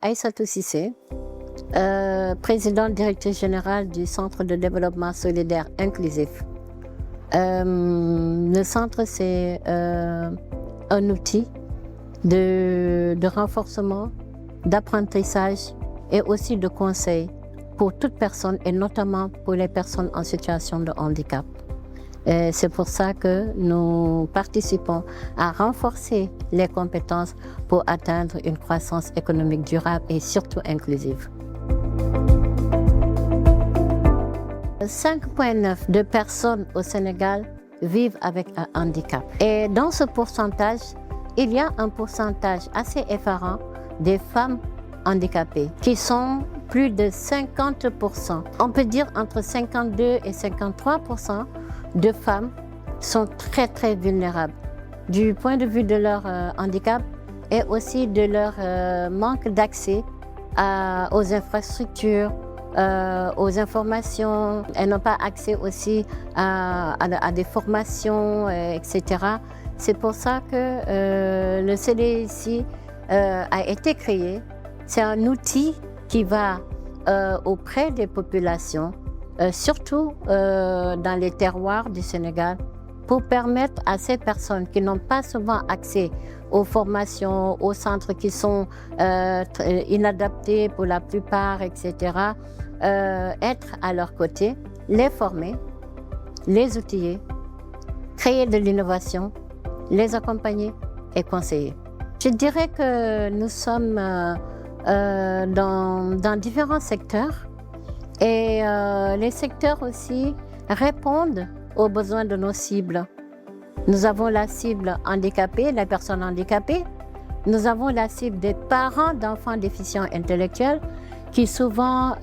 Aïssatou Cissé, présidente directrice générale du Centre de développement solidaire inclusif. Le centre, c'est un outil de renforcement, d'apprentissage et aussi de conseil pour toute personne et notamment pour les personnes en situation de handicap. C'est pour ça que nous participons à renforcer les compétences pour atteindre une croissance économique durable et surtout inclusive. 5,9% de personnes au Sénégal vivent avec un handicap. Et dans ce pourcentage, il y a un pourcentage assez effarant des femmes handicapées qui sont plus de 50%. On peut dire entre 52 et 53% de femmes sont très vulnérables du point de vue de leur handicap et aussi de leur manque d'accès aux infrastructures, aux informations. Elles n'ont pas accès aussi à des formations, etc. C'est pour ça que le CDIC a été créé. C'est un outil qui va auprès des populations, surtout dans les terroirs du Sénégal, pour permettre à ces personnes qui n'ont pas souvent accès aux formations, aux centres qui sont inadaptés pour la plupart, etc., être à leur côté, les former, les outiller, créer de l'innovation, les accompagner et conseiller. Je dirais que nous sommes dans différents secteurs et les secteurs aussi répondent aux besoins de nos cibles. Nous avons la cible handicapée, les personnes handicapées. Nous avons la cible des parents d'enfants déficients intellectuels qui souvent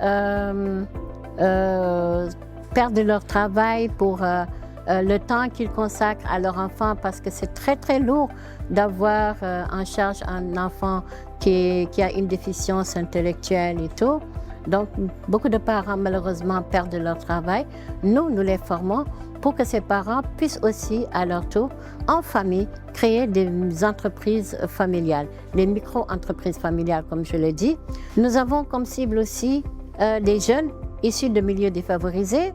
perdent leur travail pour le temps qu'ils consacrent à leur enfant parce que c'est très lourd d'avoir en charge un enfant qui a une déficience intellectuelle et tout. Donc, beaucoup de parents, malheureusement, perdent leur travail. Nous les formons pour que ces parents puissent aussi, à leur tour, en famille, créer des entreprises familiales, des micro-entreprises familiales, comme je l'ai dit. Nous avons comme cible aussi des jeunes issus de milieux défavorisés.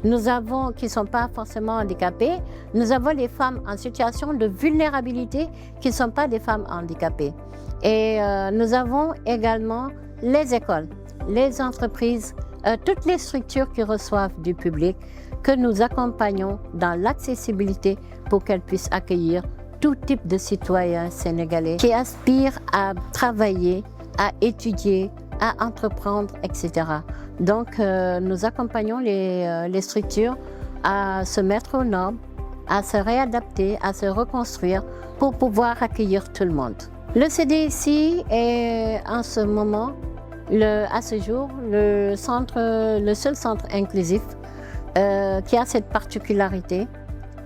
Nous avons, qui ne sont pas forcément handicapés. Nous avons les femmes en situation de vulnérabilité qui ne sont pas des femmes handicapées. Et nous avons également les écoles, les entreprises, toutes les structures qui reçoivent du public que nous accompagnons dans l'accessibilité pour qu'elles puissent accueillir tout type de citoyens sénégalais qui aspirent à travailler, à étudier, à entreprendre, etc. Donc, nous accompagnons les structures à se mettre aux normes, à se réadapter, à se reconstruire pour pouvoir accueillir tout le monde. Le CDIC est en ce moment, à ce jour, le seul centre inclusif qui a cette particularité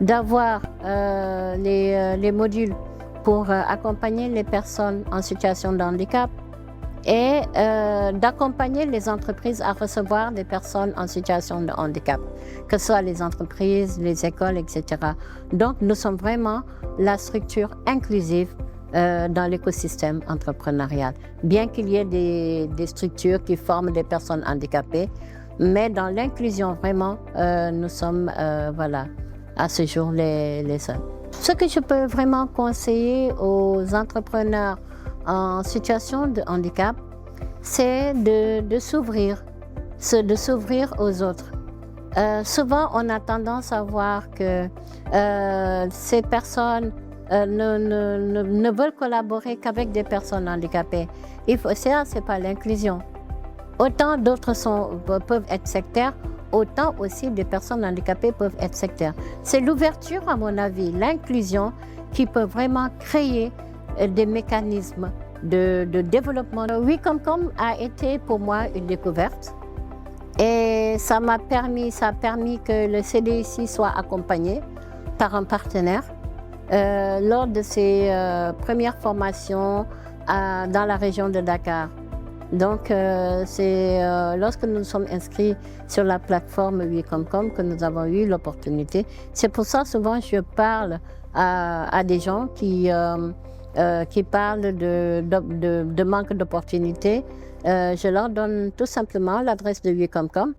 d'avoir les modules pour accompagner les personnes en situation de handicap et d'accompagner les entreprises à recevoir des personnes en situation de handicap, que ce soit les entreprises, les écoles, etc. Donc, nous sommes vraiment la structure inclusive dans l'écosystème entrepreneurial. Bien qu'il y ait des structures qui forment des personnes handicapées, mais dans l'inclusion, vraiment, nous sommes, à ce jour, les seuls. Ce que je peux vraiment conseiller aux entrepreneurs en situation de handicap, c'est de s'ouvrir aux autres. Souvent, on a tendance à voir que ces personnes ne veulent collaborer qu'avec des personnes handicapées. Ça, c'est pas l'inclusion. Autant d'autres peuvent être sectaires, autant aussi des personnes handicapées peuvent être sectaires. C'est l'ouverture, à mon avis, l'inclusion qui peut vraiment créer des mécanismes de développement. WeComCom a été pour moi une découverte et ça a permis que le CDIC soit accompagné par un partenaire lors de ses premières formations dans la région de Dakar. Donc, c'est lorsque nous nous sommes inscrits sur la plateforme WeComCom que nous avons eu l'opportunité. C'est pour ça souvent je parle à des gens qui qui parlent de manque d'opportunités, je leur donne tout simplement l'adresse de Wecomcom